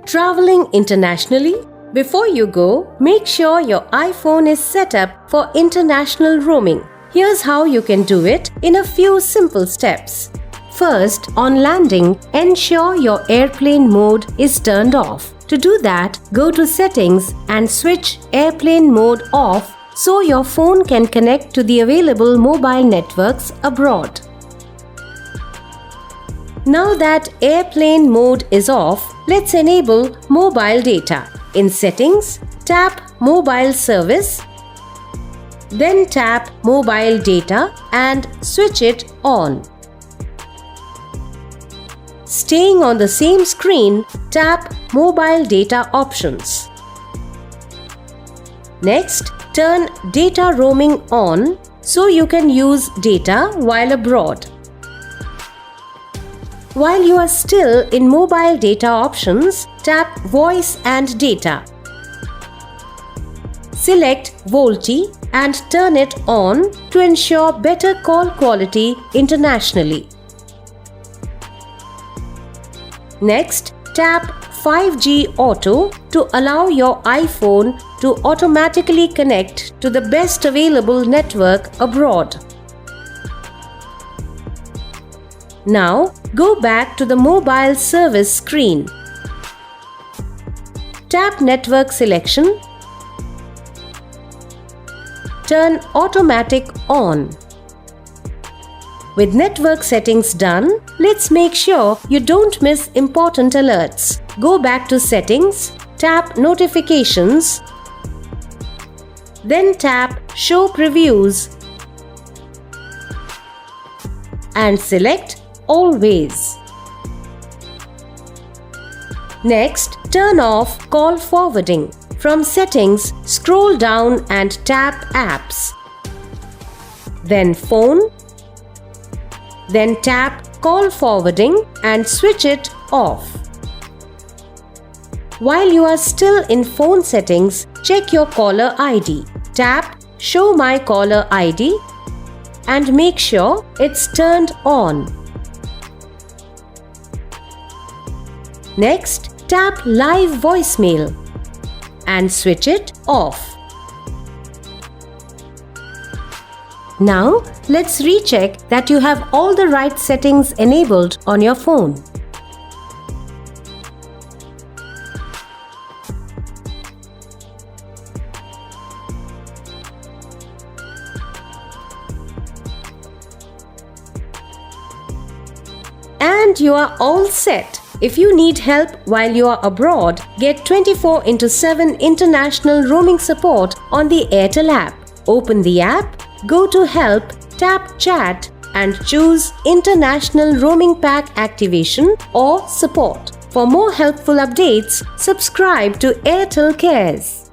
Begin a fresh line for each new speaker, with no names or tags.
Traveling internationally? Before you go, make sure your iPhone is set up for international roaming. Here's how you can do it in a few simple steps. First, on landing, ensure your airplane mode is turned off. To do that, go to Settings and switch Airplane Mode off so your phone can connect to the available mobile networks abroad. Now that airplane mode is off, let's enable mobile data. In Settings, tap Mobile Service, then tap Mobile Data and switch it on. Staying on the same screen, tap Mobile Data Options. Next, turn Data Roaming on so you can use data while abroad. While you are still in Mobile Data Options, tap Voice and Data. Select VoLTE and turn it on to ensure better call quality internationally. Next, tap 5G Auto to allow your iPhone to automatically connect to the best available network abroad. Now, go back to the mobile service screen. Tap Network Selection. Turn Automatic on. With network settings done, let's make sure you don't miss important alerts. Go back to Settings, tap Notifications, then tap Show Previews and select Always. Next, turn off call forwarding. From Settings, scroll down and tap Apps. Then Phone. Then tap Call Forwarding and switch it off. While you are still in phone settings, check your caller ID. Tap Show My Caller ID and make sure it's turned on. Next, tap Live Voicemail and switch it off. Now, let's recheck that you have all the right settings enabled on your phone. And you are all set. If you need help while you are abroad, get 24/7 international roaming support on the Airtel app. Open the app, go to Help, tap Chat and choose International Roaming Pack Activation or Support. For more helpful updates, subscribe to Airtel Cares.